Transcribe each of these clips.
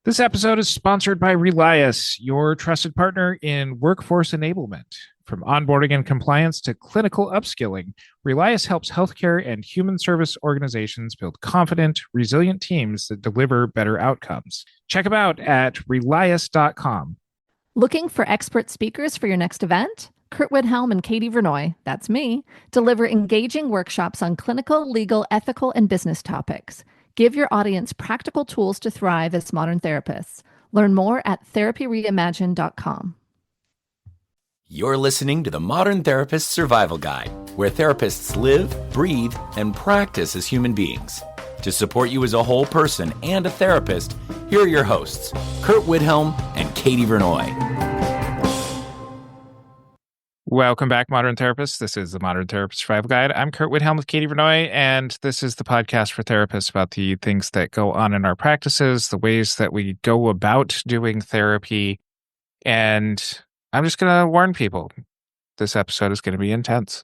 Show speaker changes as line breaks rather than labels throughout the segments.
This episode is sponsored by Relias, your trusted partner in workforce enablement. From onboarding and compliance to clinical upskilling, Relias helps healthcare and human service organizations build confident, resilient teams that deliver better outcomes. Check them out at relias.com.
Looking for expert speakers for your next event? Curt and Katie Vernoy, that's me, deliver engaging workshops on clinical, legal, ethical, and business topics. Give your audience practical tools to thrive as modern therapists. Learn more at therapyreimagined.com.
You're listening to the Modern Therapist Survival Guide, where therapists live, breathe, and practice as human beings. To support you as a whole person and a therapist, here are your hosts, Curt and Katie Vernoy.
Welcome back, Modern Therapists. This is the Modern Therapist Survival Guide. I'm Curt with Katie Vernoy, and this is the podcast for therapists about the things that go on in our practices, the ways that we go about doing therapy. And I'm just going to warn people, this episode is going to be intense.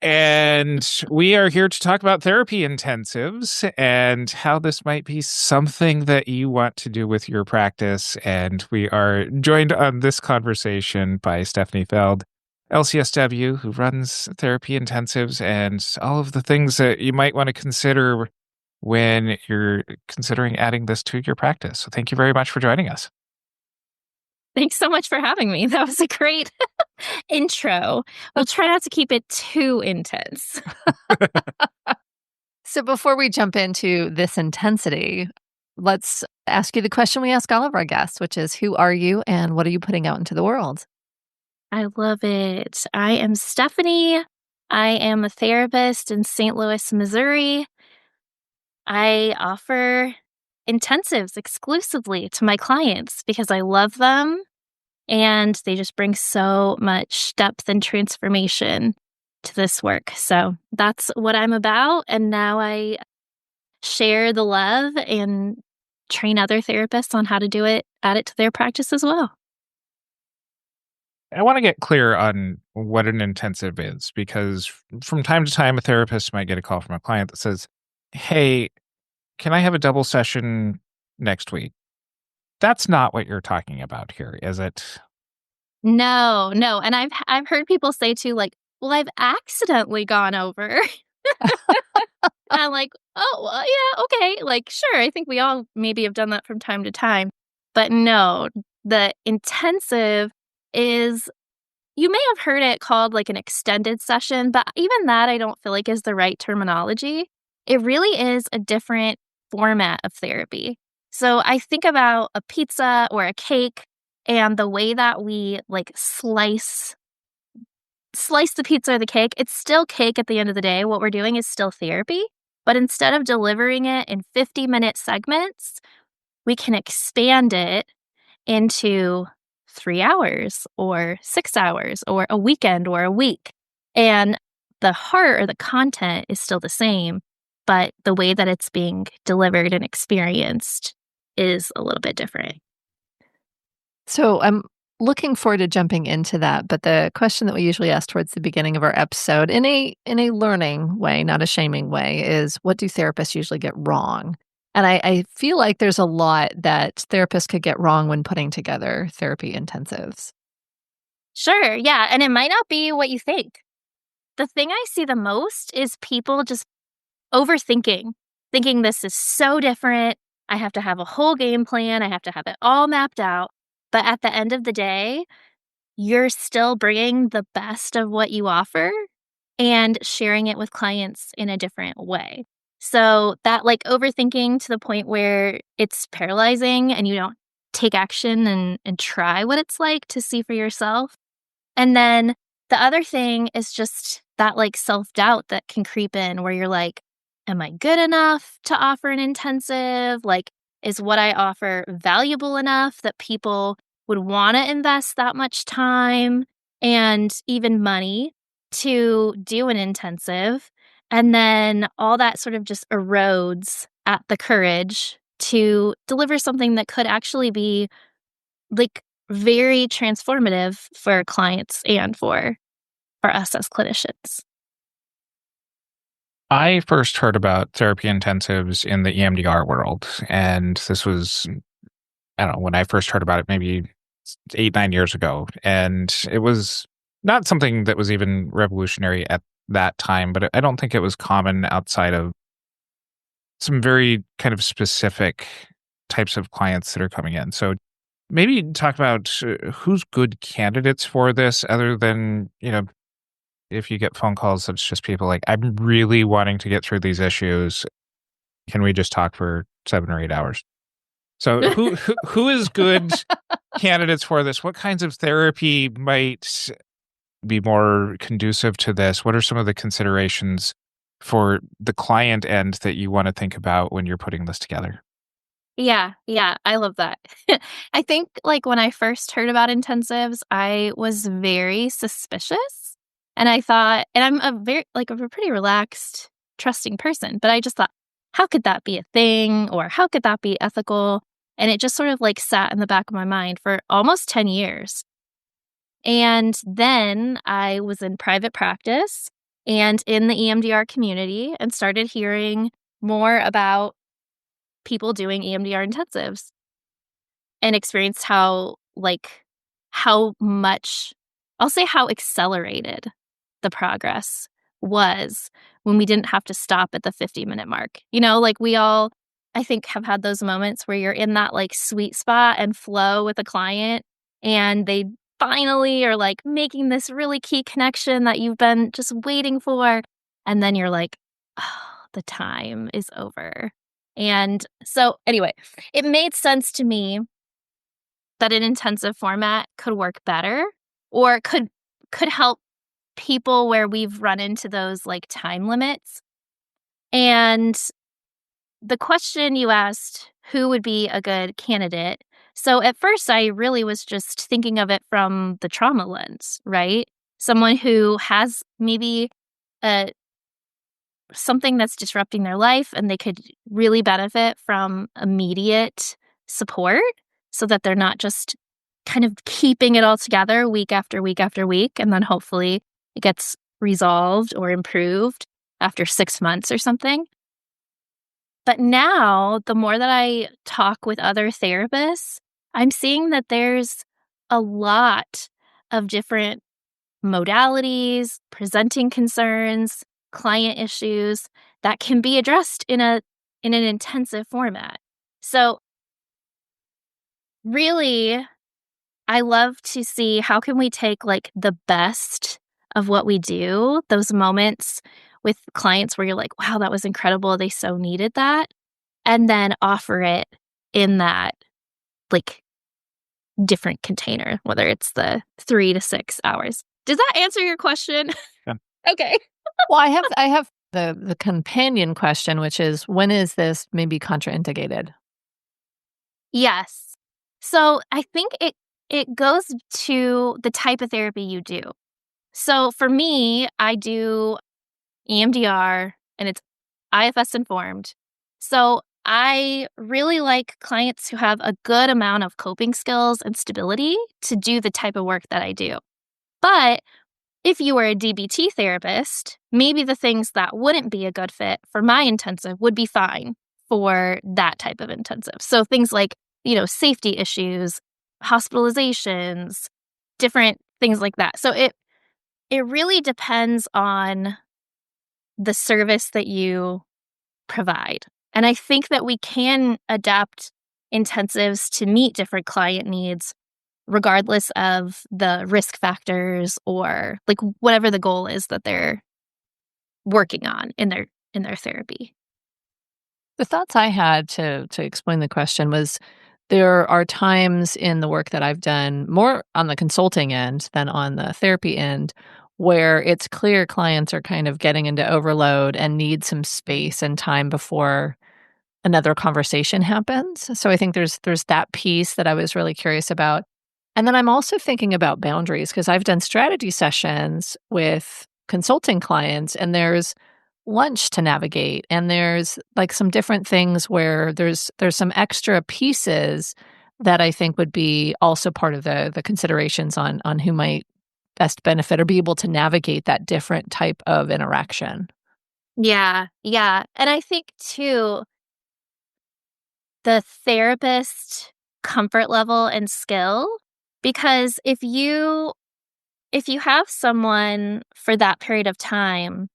And we are here to talk about therapy intensives and how this might be something that you want to do with your practice. And we are joined on this conversation by Steffeny Feld, LCSW, who runs therapy intensives and all of the things that you might want to consider when you're considering adding this to your practice. So thank you very much for joining us.
Thanks so much for having me. That was a great intro. We'll try not to keep it too intense.
So before we jump into this intensity, let's ask you the question we ask all of our guests, which is, who are you and what are you putting out into the world?
I love it. I am Steffeny. I am a therapist in St. Louis, Missouri. I offer intensives exclusively to my clients because I love them and they just bring so much depth and transformation to this work. So that's what I'm about. And now I share the love and train other therapists on how to do it, add it to their practice as well.
I want to get clear on what an intensive is, because from time to time, a therapist might get a call from a client that says, hey, can I have a double session next week? That's not what you're talking about here, is it?
No. And I've heard people say too, like, well, I've accidentally gone over. I'm like, oh, well, yeah, okay. Like, sure, I think we all maybe have done that from time to time. But no, the intensive is, you may have heard it called like an extended session, but even that I don't feel like is the right terminology. It really is a different format of therapy. So I think about a pizza or a cake and the way that we like slice the pizza or the cake. It's still cake at the end of the day. What we're doing is still therapy. But instead of delivering it in 50-minute segments, we can expand it into 3 hours or 6 hours or a weekend or a week. And the heart or the content is still the same, but the way that it's being delivered and experienced is a little bit different.
So I'm looking forward to jumping into that. But the question that we usually ask towards the beginning of our episode, in a learning way, not a shaming way, is what do therapists usually get wrong? And I feel like there's a lot that therapists could get wrong when putting together therapy intensives.
Sure, yeah. And it might not be what you think. The thing I see the most is people just overthinking, thinking this is so different. I have to have a whole game plan. I have to have it all mapped out. But at the end of the day, you're still bringing the best of what you offer and sharing it with clients in a different way. So that like overthinking to the point where it's paralyzing and you don't take action and try what it's like to see for yourself. And then the other thing is just that like self-doubt that can creep in where you're like, am I good enough to offer an intensive? Like, is what I offer valuable enough that people would want to invest that much time and even money to do an intensive? And then all that sort of just erodes at the courage to deliver something that could actually be like very transformative for clients and for us as clinicians.
I first heard about therapy intensives in the EMDR world. And this was, I don't know, when I first heard about it, maybe 8, 9 years ago. And it was not something that was even revolutionary at that time, but I don't think it was common outside of some very kind of specific types of clients that are coming in. So maybe talk about who's good candidates for this other than, if you get phone calls, it's just people like, I'm really wanting to get through these issues. Can we just talk for 7 or 8 hours? So who is good candidates for this? What kinds of therapy might be more conducive to this? What are some of the considerations for the client end that you want to think about when you're putting this together?
Yeah, I love that. I think like when I first heard about intensives, I was very suspicious. And I thought, and I'm a pretty relaxed, trusting person, but I just thought, how could that be a thing? Or how could that be ethical? And it just sort of like sat in the back of my mind for almost 10 years. And then I was in private practice and in the EMDR community and started hearing more about people doing EMDR intensives and experienced how much, I'll say how accelerated the progress was when we didn't have to stop at the 50-minute mark. Like we all, I think, have had those moments where you're in that like sweet spot and flow with a client and they finally are like making this really key connection that you've been just waiting for. And then you're like, oh, the time is over. And so anyway, it made sense to me that an intensive format could work better or could help people where we've run into those like time limits. And the question you asked, who would be a good candidate? So at first I really was just thinking of it from the trauma lens, right? Someone who has maybe something that's disrupting their life and they could really benefit from immediate support so that they're not just kind of keeping it all together week after week after week. And then hopefully it gets resolved or improved after 6 months or something. But now, the more that I talk with other therapists, I'm seeing that there's a lot of different modalities, presenting concerns, client issues that can be addressed in an intensive format. So really, I love to see how can we take like the best of what we do, those moments with clients where you're like, wow, that was incredible. They so needed that. And then offer it in that like different container, whether it's the 3 to 6 hours. Does that answer your question?
Yeah.
Okay.
Well, I have the companion question, which is, when is this maybe contraindicated?
Yes. So I think it goes to the type of therapy you do. So for me, I do EMDR and it's IFS informed. So I really like clients who have a good amount of coping skills and stability to do the type of work that I do. But if you were a DBT therapist, maybe the things that wouldn't be a good fit for my intensive would be fine for that type of intensive. So things like, safety issues, hospitalizations, different things like that. So it really depends on the service that you provide. And I think that we can adapt intensives to meet different client needs regardless of the risk factors or like whatever the goal is that they're working on in their therapy.
The thoughts I had to explain the question was, there are times in the work that I've done more on the consulting end than on the therapy end where it's clear clients are kind of getting into overload and need some space and time before another conversation happens. So I think there's that piece that I was really curious about. And then I'm also thinking about boundaries because I've done strategy sessions with consulting clients and there's lunch to navigate and there's like some different things where there's some extra pieces that I think would be also part of the considerations on who might best benefit or be able to navigate that different type of interaction.
Yeah. Yeah. And I think too, the therapist comfort level and skill, because if you have someone for that period of time,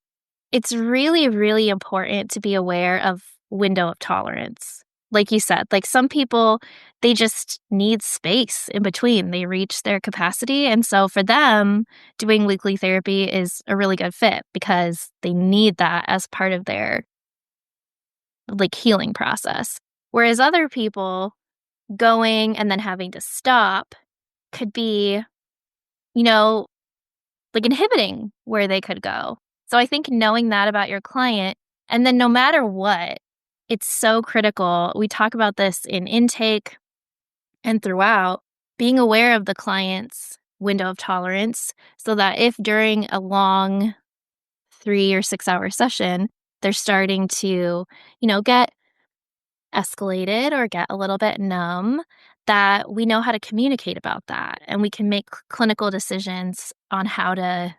it's really, really important to be aware of window of tolerance. Like you said, like some people, they just need space in between. They reach their capacity. And so for them, doing weekly therapy is a really good fit because they need that as part of their like healing process. Whereas other people going and then having to stop could be, you know, like inhibiting where they could go. So I think knowing that about your client, and then no matter what, it's so critical. We talk about this in intake and throughout, being aware of the client's window of tolerance so that if during a long 3 or 6 hour session, they're starting to, get escalated or get a little bit numb, that we know how to communicate about that and we can make clinical decisions on how to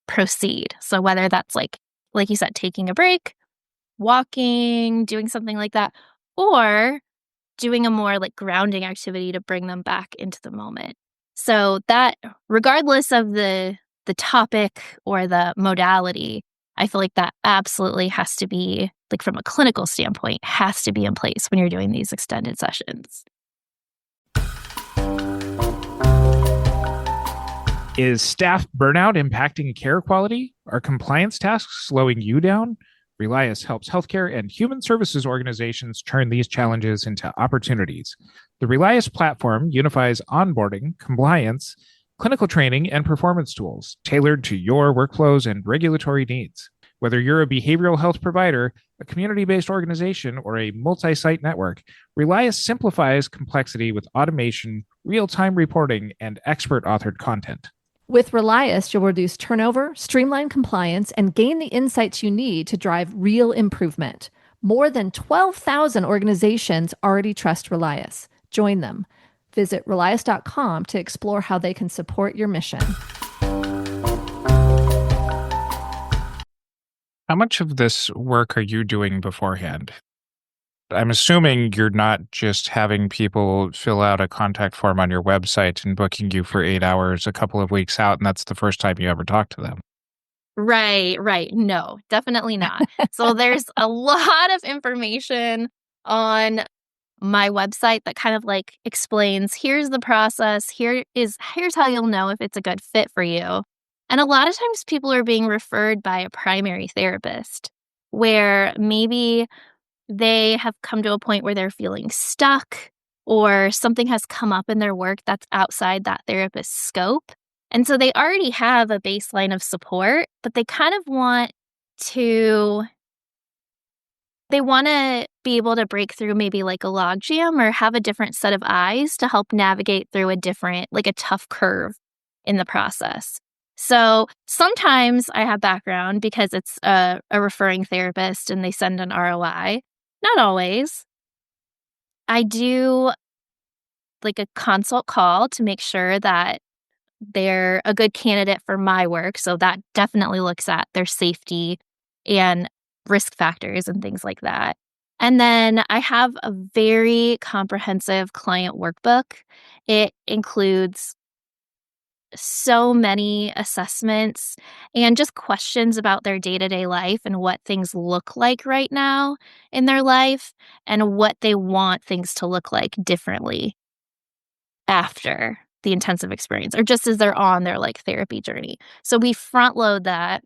proceed. So whether that's like you said, taking a break, walking, doing something like that, or doing a more like grounding activity to bring them back into the moment. So that regardless of the topic or the modality, I feel like that absolutely has to be, like from a clinical standpoint, has to be in place when you're doing these extended sessions.
Is staff burnout impacting care quality? Are compliance tasks slowing you down? Relias helps healthcare and human services organizations turn these challenges into opportunities. The Relias platform unifies onboarding, compliance, clinical training, and performance tools tailored to your workflows and regulatory needs. Whether you're a behavioral health provider, a community-based organization, or a multi-site network, Relias simplifies complexity with automation, real-time reporting, and expert-authored content.
With Relias, you'll reduce turnover, streamline compliance, and gain the insights you need to drive real improvement. More than 12,000 organizations already trust Relias. Join them. Visit Relias.com to explore how they can support your mission.
How much of this work are you doing beforehand? I'm assuming you're not just having people fill out a contact form on your website and booking you for 8 hours a couple of weeks out, and that's the first time you ever talk to them.
Right. No, definitely not. So there's a lot of information on my website that kind of like explains, here's the process, here's how you'll know if it's a good fit for you. And a lot of times people are being referred by a primary therapist where maybe they have come to a point where they're feeling stuck or something has come up in their work that's outside that therapist's scope. And so they already have a baseline of support, but they kind of want to be able to break through maybe like a logjam or have a different set of eyes to help navigate through a tough curve in the process. So sometimes I have background because it's a referring therapist and they send an ROI. Not always. I do like a consult call to make sure that they're a good candidate for my work. So that definitely looks at their safety and risk factors and things like that. And then I have a very comprehensive client workbook. It includes so many assessments and just questions about their day-to-day life and what things look like right now in their life and what they want things to look like differently after the intensive experience or just as they're on their like therapy journey. So we front load that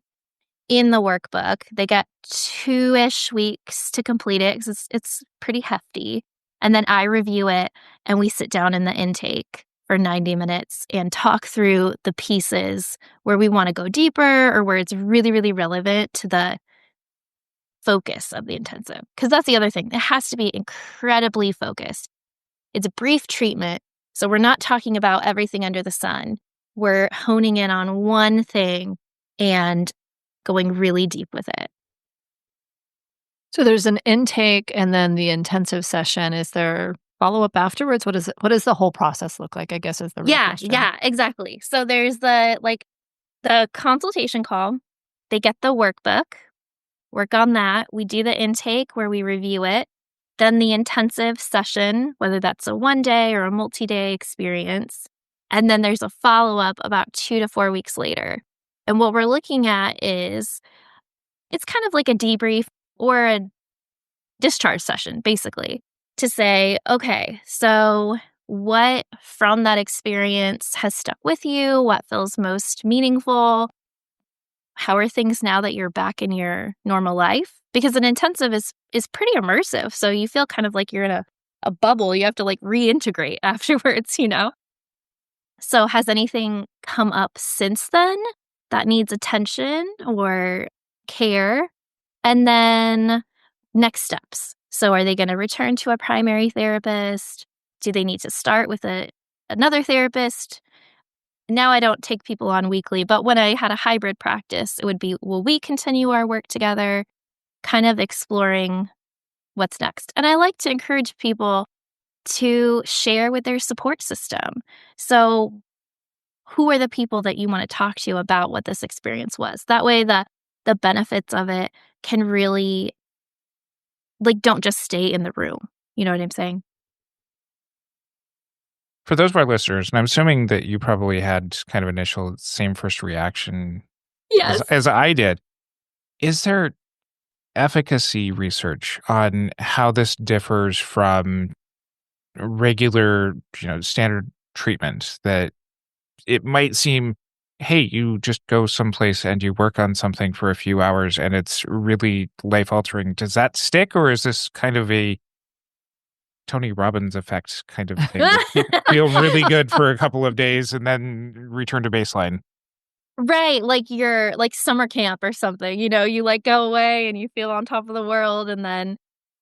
in the workbook. They get 2-ish weeks to complete it because it's pretty hefty. And then I review it and we sit down in the intake for 90 minutes and talk through the pieces where we want to go deeper or where it's really, really relevant to the focus of the intensive. Because that's the other thing. It has to be incredibly focused. It's a brief treatment. So we're not talking about everything under the sun. We're honing in on one thing and going really deep with it.
So there's an intake and then the intensive session. Is there follow-up afterwards? What does the whole process look like, I guess, is the real question.
Yeah, exactly. So there's the consultation call. They get the workbook. work on that. We do the intake where we review it. Then the intensive session, whether that's a 1-day or a multi-day experience. And then there's a follow-up about 2 to 4 weeks later. And what we're looking at is, it's kind of like a debrief or a discharge session, basically, to say, okay, so what from that experience has stuck with you? What feels most meaningful? How are things now that you're back in your normal life? Because an intensive is pretty immersive. So you feel kind of like you're in a bubble. You have to like reintegrate afterwards, you know? So has anything come up since then that needs attention or care? And then next steps. So are they going to return to a primary therapist? Do they need to start with another therapist? Now I don't take people on weekly, but when I had a hybrid practice, it would be, will we continue our work together? Kind of exploring what's next. And I like to encourage people to share with their support system. So who are the people that you want to talk to about what this experience was? That way the benefits of it can really, like, don't just stay in the room. You know what I'm saying?
For those of our listeners, and I'm assuming that you probably had kind of initial same first reaction
Yes.
as I did, is there efficacy research on how this differs from regular, standard treatment? That it might seem, hey, you just go someplace and you work on something for a few hours and it's really life altering. Does that stick, or is this kind of a Tony Robbins effect kind of thing? Feel really good for a couple of days and then return to baseline.
Right, like you're like summer camp or something, you know, you like go away and you feel on top of the world, and then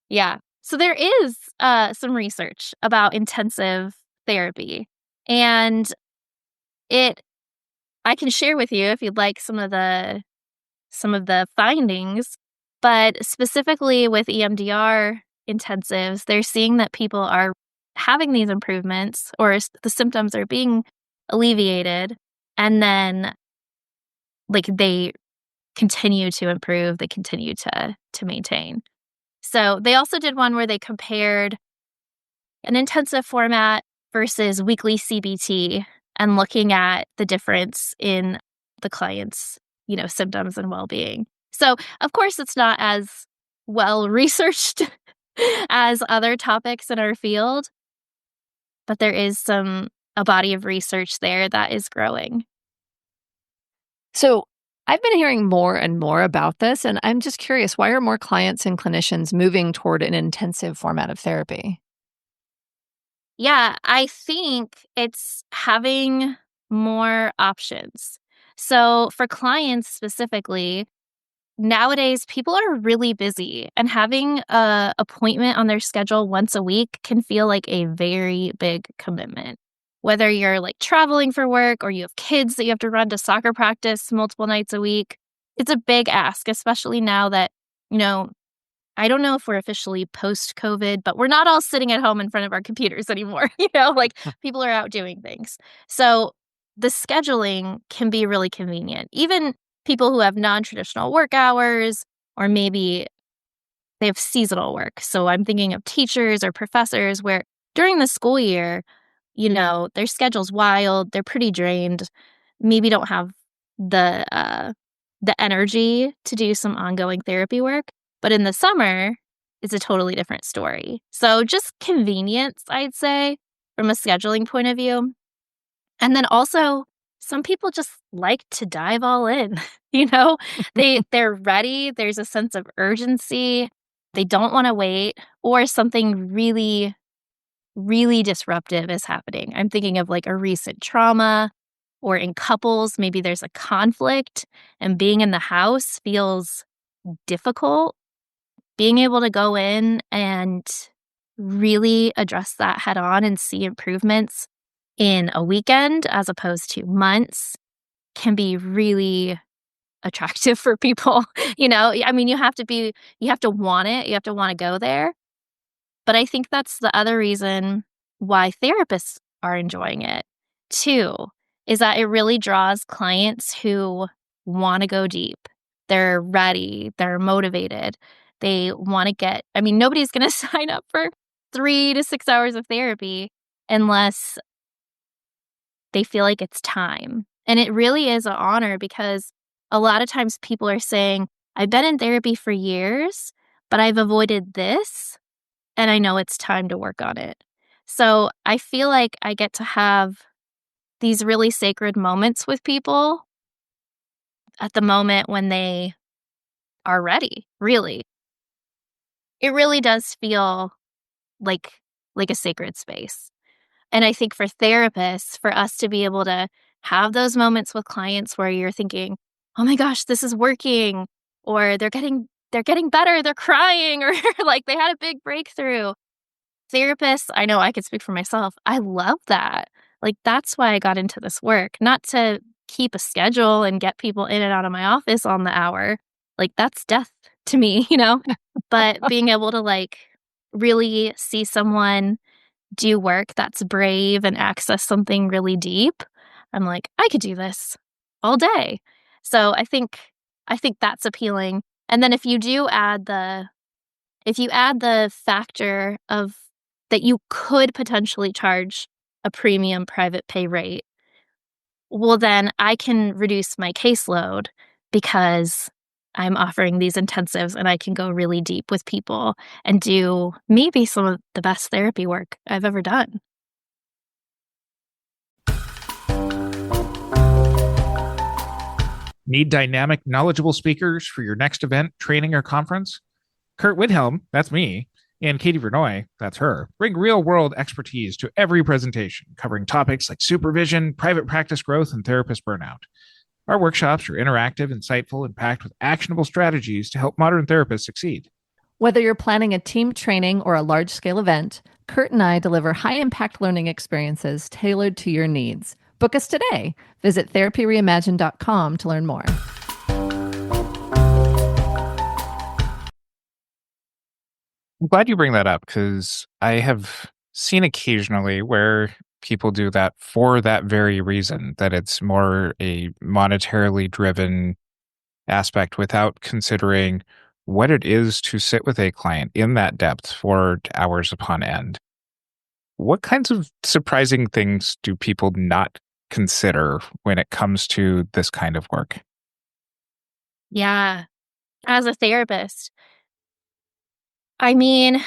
yeah. So there is some research about intensive therapy, and I can share with you if you'd like some of the findings, but specifically with EMDR intensives, they're seeing that people are having these improvements, or the symptoms are being alleviated, and then like they continue to improve, they continue to maintain. So they also did one where they compared an intensive format versus weekly CBT and looking at the difference in the client's, symptoms and well-being. So, of course, it's not as well researched as other topics in our field, but there is a body of research there that is growing.
So I've been hearing more and more about this, and I'm just curious, why are more clients and clinicians moving toward an intensive format of therapy?
Yeah, I think it's having more options. So for clients specifically, nowadays people are really busy, and having an appointment on their schedule once a week can feel like a very big commitment. Whether you're like traveling for work or you have kids that you have to run to soccer practice multiple nights a week, it's a big ask, especially now that, I don't know if we're officially post-COVID, but we're not all sitting at home in front of our computers anymore. Like people are out doing things. So the scheduling can be really convenient. Even people who have non-traditional work hours, or maybe they have seasonal work. So I'm thinking of teachers or professors where during the school year, their schedule's wild, they're pretty drained, maybe don't have the energy to do some ongoing therapy work. But in the summer, it's a totally different story. So just convenience, I'd say, from a scheduling point of view. And then also, some people just like to dive all in. They're ready. There's a sense of urgency. They don't want to wait, or something really, really disruptive is happening. I'm thinking of like a recent trauma, or in couples, maybe there's a conflict and being in the house feels difficult. Being able to go in and really address that head on and see improvements in a weekend as opposed to months can be really attractive for people. You have to want it. You have to want to go there. But I think that's the other reason why therapists are enjoying it too, is that it really draws clients who want to go deep, They're ready. They're motivated. They want to nobody's going to sign up for 3 to 6 hours of therapy unless they feel like it's time. And it really is an honor because a lot of times people are saying, I've been in therapy for years, but I've avoided this, and I know it's time to work on it. So I feel like I get to have these really sacred moments with people at the moment when they are ready, really. It really does feel like a sacred space. And I think for therapists, for us to be able to have those moments with clients where you're thinking, "Oh my gosh, this is working," or they're getting better, they're crying, or like they had a big breakthrough. Therapists, I know I could speak for myself. I love that. Like that's why I got into this work, not to keep a schedule and get people in and out of my office on the hour. Like that's death to me, But being able to really see someone do work that's brave and access something really deep, I'm like, I could do this all day. So I think that's appealing. And then if you add the factor of that you could potentially charge a premium private pay rate, well then I can reduce my caseload because I'm offering these intensives and I can go really deep with people and do maybe some of the best therapy work I've ever done.
Need dynamic, knowledgeable speakers for your next event, training, or conference? Curt Widhelm, that's me, and Katie Vernoy, that's her, bring real-world expertise to every presentation, covering topics like supervision, private practice growth, and therapist burnout. Our workshops are interactive, insightful, and packed with actionable strategies to help modern therapists succeed.
Whether you're planning a team training or a large-scale event, Curt and I deliver high-impact learning experiences tailored to your needs. Book us today. Visit therapyreimagined.com to learn more.
I'm glad you bring that up because I have seen occasionally where people do that for that very reason, that it's more a monetarily driven aspect without considering what it is to sit with a client in that depth for hours upon end. What kinds of surprising things do people not consider when it comes to this kind of work?
Yeah. As a therapist, I mean,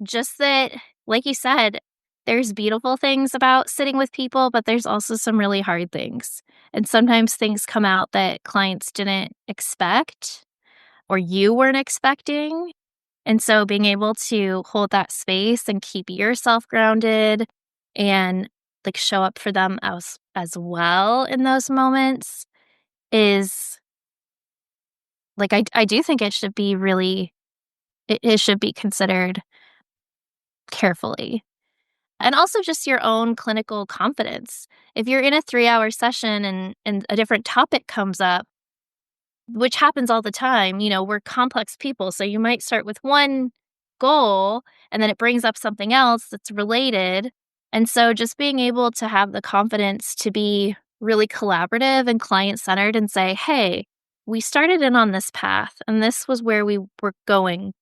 just that, like you said, there's beautiful things about sitting with people, but there's also some really hard things. And sometimes things come out that clients didn't expect or you weren't expecting. And so being able to hold that space and keep yourself grounded and show up for them as well in those moments is I do think it should be it should be considered carefully. And also just your own clinical confidence. If you're in a 3-hour session and a different topic comes up, which happens all the time, we're complex people. So you might start with one goal and then it brings up something else that's related. And so just being able to have the confidence to be really collaborative and client-centered and say, hey, we started in on this path and this was where we were going.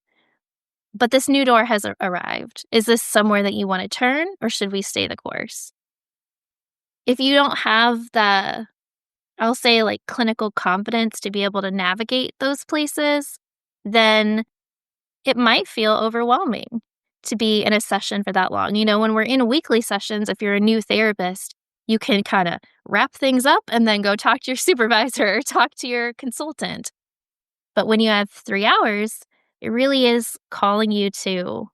But this new door has arrived. Is this somewhere that you want to turn or should we stay the course? If you don't have I'll say clinical confidence to be able to navigate those places, then it might feel overwhelming to be in a session for that long. When we're in weekly sessions, if you're a new therapist, you can kind of wrap things up and then go talk to your supervisor or talk to your consultant. But when you have 3 hours, it really is calling you to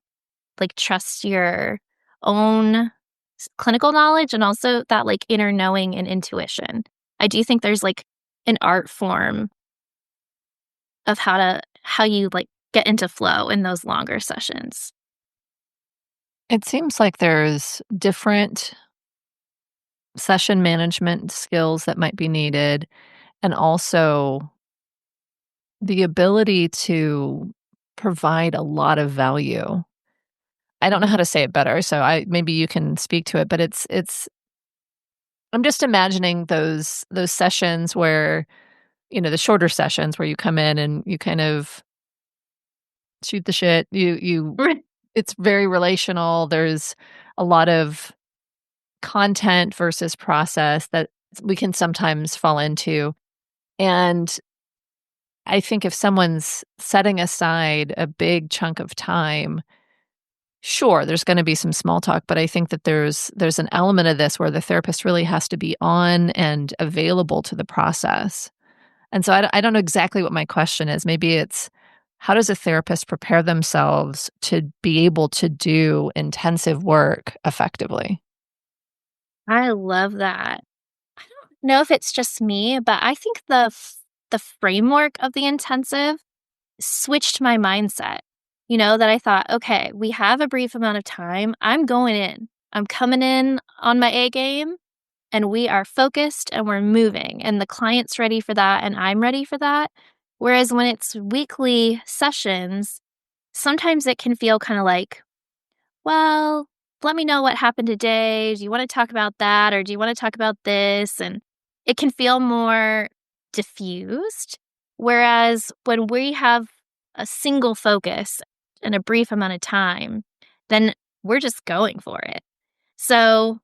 trust your own clinical knowledge and also that inner knowing and intuition. I do think there's an art form of how you get into flow in those longer sessions.
It seems like there's different session management skills that might be needed, and also the ability to provide a lot of value. I don't know how to say it better, so maybe you can speak to it, but it's I'm just imagining those sessions where, the shorter sessions where you come in and you kind of shoot the shit. It's very relational. There's a lot of content versus process that we can sometimes fall into. And I think if someone's setting aside a big chunk of time, sure, there's going to be some small talk, but I think that there's an element of this where the therapist really has to be on and available to the process. And so I don't know exactly what my question is. Maybe it's, how does a therapist prepare themselves to be able to do intensive work effectively?
I love that. I don't know if it's just me, but I think the framework of the intensive switched my mindset. That I thought, okay, we have a brief amount of time. I'm going in. I'm coming in on my A game, and we are focused and we're moving, and the client's ready for that and I'm ready for that. Whereas when it's weekly sessions, sometimes it can feel kind of like, well, let me know what happened today. Do you want to talk about that, or do you want to talk about this? And it can feel more diffused. Whereas when we have a single focus in a brief amount of time, then we're just going for it. So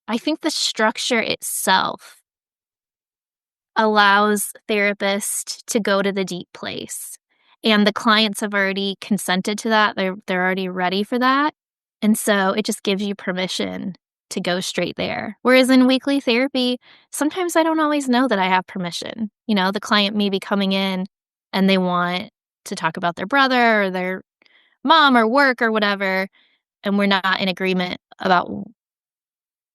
I think the structure itself allows therapists to go to the deep place. And the clients have already consented to that. They're already ready for that. And so it just gives you permission to go straight there. Whereas in weekly therapy, sometimes I don't always know that I have permission. The client may be coming in and they want to talk about their brother or their mom or work or whatever, and we're not in agreement about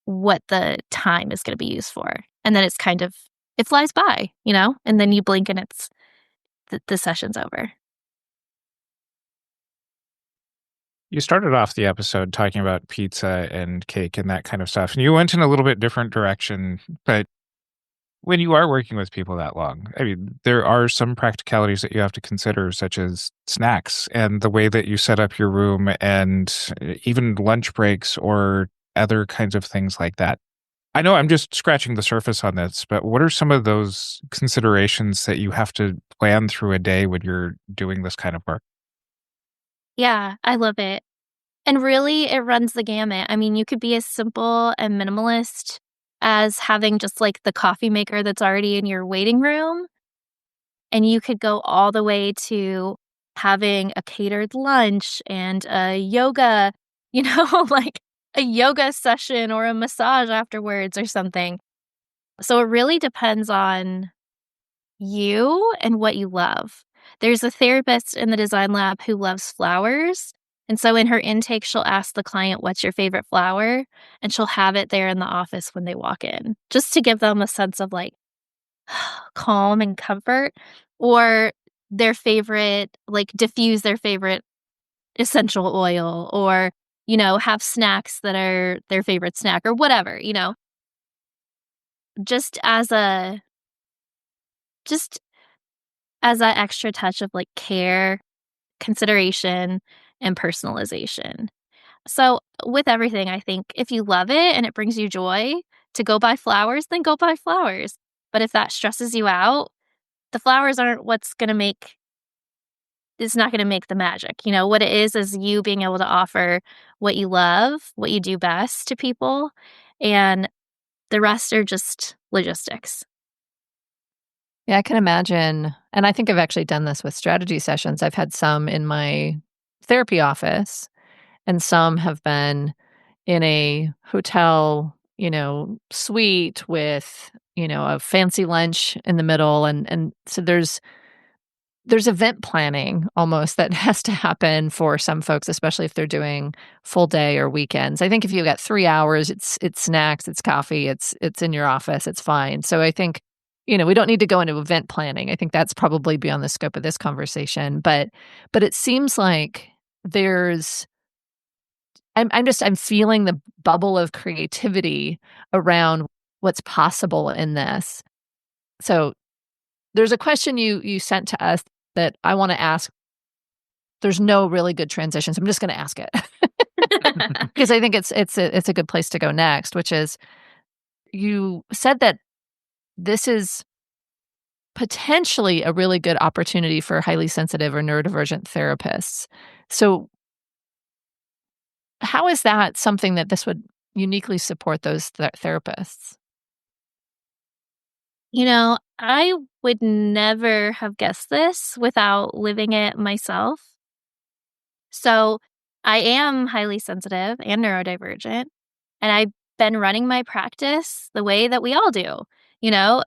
what the time is going to be used for. And then it's kind of, it flies by, and then you blink and it's the session's over.
You started off the episode talking about pizza and cake and that kind of stuff, and you went in a little bit different direction. But when you are working with people that long, I mean, there are some practicalities that you have to consider, such as snacks and the way that you set up your room, and even lunch breaks or other kinds of things like that. I know I'm just scratching the surface on this, but what are some of those considerations that you have to plan through a day when you're doing this kind of work?
Yeah, I love it. And really, it runs the gamut. I mean, you could be as simple and minimalist as having just like the coffee maker that's already in your waiting room. And you could go all the way to having a catered lunch and a yoga, like a yoga session or a massage afterwards or something. So it really depends on you and what you love. There's a therapist in the design lab who loves flowers. And so in her intake, she'll ask the client, what's your favorite flower? And she'll have it there in the office when they walk in, just to give them a sense of like calm and comfort, or their favorite, like diffuse their favorite essential oil, or, have snacks that are their favorite snack or whatever, just as a, just as that extra touch of like care, consideration, and personalization. So with everything, I think if you love it and it brings you joy to go buy flowers, then go buy flowers. But if that stresses you out, the flowers aren't what's going to make, it's not going to make the magic. What it is you being able to offer what you love, what you do best to people, and the rest are just logistics.
Yeah, I can imagine. And I think I've actually done this with strategy sessions. I've had some in my therapy office, and some have been in a hotel, suite with, a fancy lunch in the middle. And so there's event planning almost that has to happen for some folks, especially if they're doing full day or weekends. I think if you got 3 hours, it's snacks, it's coffee, it's in your office, it's fine. So I think, we don't need to go into event planning. I think that's probably beyond the scope of this conversation. But it seems like I'm feeling the bubble of creativity around what's possible in this. So there's a question you sent to us that I want to ask. There's no really good transitions. I'm just going to ask it because I think it's a good place to go next, which is, you said that this is potentially a really good opportunity for highly sensitive or neurodivergent therapists. So how is that something that this would uniquely support those therapists?
I would never have guessed this without living it myself. So I am highly sensitive and neurodivergent, and I've been running my practice the way that we all do. You know,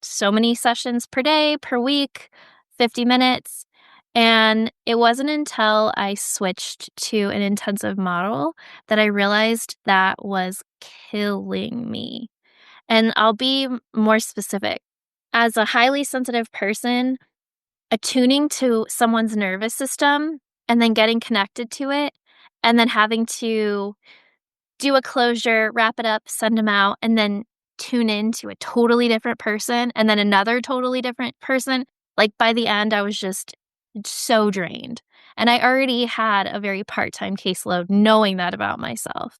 so many sessions per day, per week, 50 minutes. And it wasn't until I switched to an intensive model that I realized that was killing me. And I'll be more specific. As a highly sensitive person, attuning to someone's nervous system and then getting connected to it and then having to do a closure, wrap it up, send them out, and then tune in to a totally different person and then another totally different person. Like by the end, I was just so drained. And I already had a very part-time caseload knowing that about myself.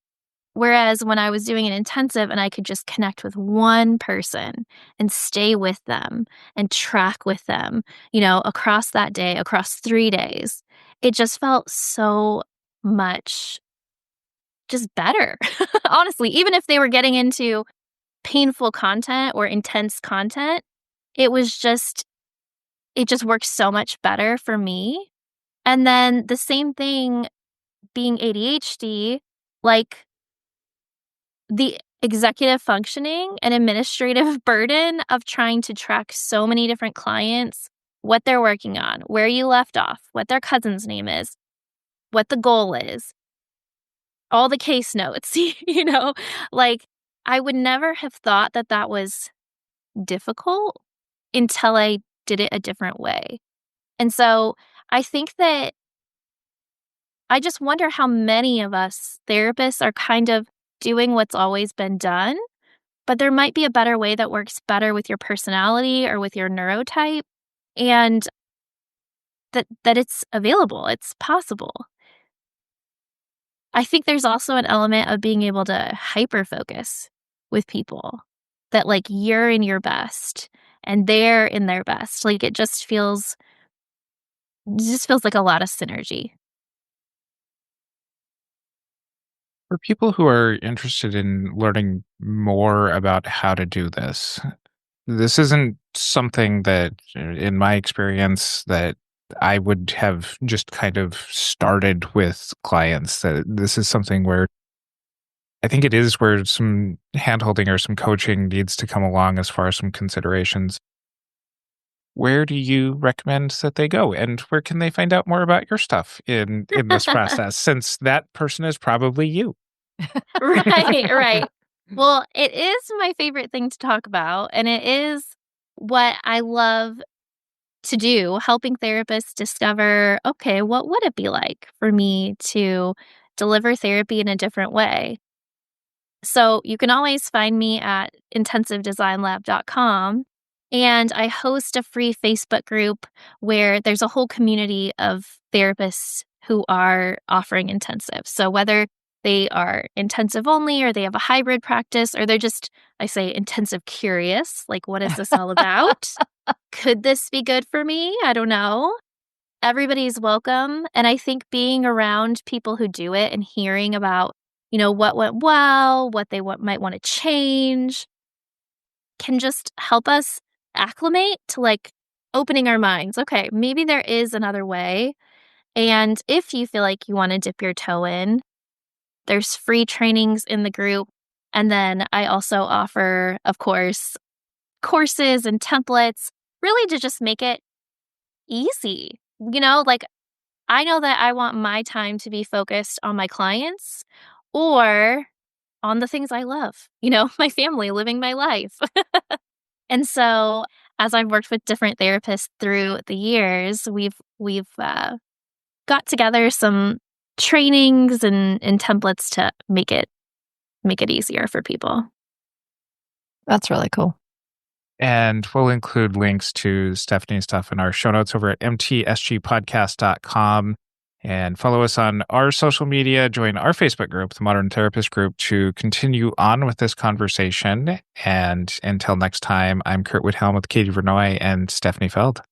Whereas when I was doing an intensive and I could just connect with one person and stay with them and track with them, across that day, across 3 days, it just felt so much just better. Honestly, even if they were getting into painful content or intense content, it just worked so much better for me. And then the same thing being ADHD, like the executive functioning and administrative burden of trying to track so many different clients, what they're working on, where you left off, what their cousin's name is, what the goal is, all the case notes, like I would never have thought that that was difficult until I did it a different way. And so I think that I just wonder how many of us therapists are kind of doing what's always been done, but there might be a better way that works better with your personality or with your neurotype, and that it's available, it's possible. I think there's also an element of being able to hyper focus with people, that like you're in your best and they're in their best. Like it just feels like a lot of synergy.
For people who are interested in learning more about how to do this, this isn't something that, in my experience, that I would have just kind of started with clients. That this is something where I think it is where some handholding or some coaching needs to come along as far as some considerations. Where do you recommend that they go, and where can they find out more about your stuff in this process? Since that person is probably you.
Right, right. Well, it is my favorite thing to talk about, and it is what I love to do, helping therapists discover, okay, what would it be like for me to deliver therapy in a different way? So you can always find me at intensivedesignlab.com. And I host a free Facebook group where there's a whole community of therapists who are offering intensive. So whether they are intensive only or they have a hybrid practice or they're just, I say, intensive curious, like, what is this all about? Could this be good for me? I don't know. Everybody's welcome. And I think being around people who do it and hearing about, what went well, what they might want to change can just help us acclimate to like opening our minds. Okay, maybe there is another way. And if you feel like you want to dip your toe in, there's free trainings in the group. And then I also offer, of course, courses and templates really to just make it easy. Like I know that I want my time to be focused on my clients or on the things I love, my family, living my life. And so as I've worked with different therapists through the years, we've got together some trainings and templates to make it easier for people.
That's really cool.
And we'll include links to Steffany's stuff in our show notes over at mtsgpodcast.com. And follow us on our social media. Join our Facebook group, the Modern Therapist Group, to continue on with this conversation. And until next time, I'm Curt Whithelm with Katie Vernoy and Steffeny Feld.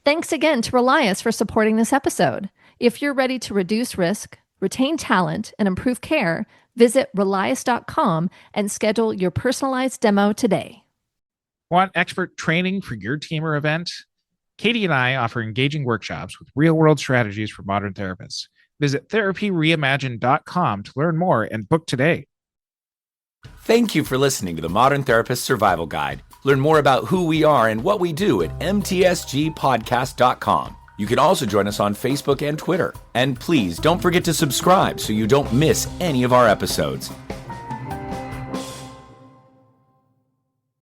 Thanks again to Relias for supporting this episode. If you're ready to reduce risk, retain talent, and improve care, visit Relias.com and schedule your personalized demo today.
Want expert training for your team or event? Katie and I offer engaging workshops with real-world strategies for modern therapists. Visit therapyreimagined.com to learn more and book today.
Thank you for listening to the Modern Therapist Survival Guide. Learn more about who we are and what we do at mtsgpodcast.com. You can also join us on Facebook and Twitter. And please don't forget to subscribe so you don't miss any of our episodes.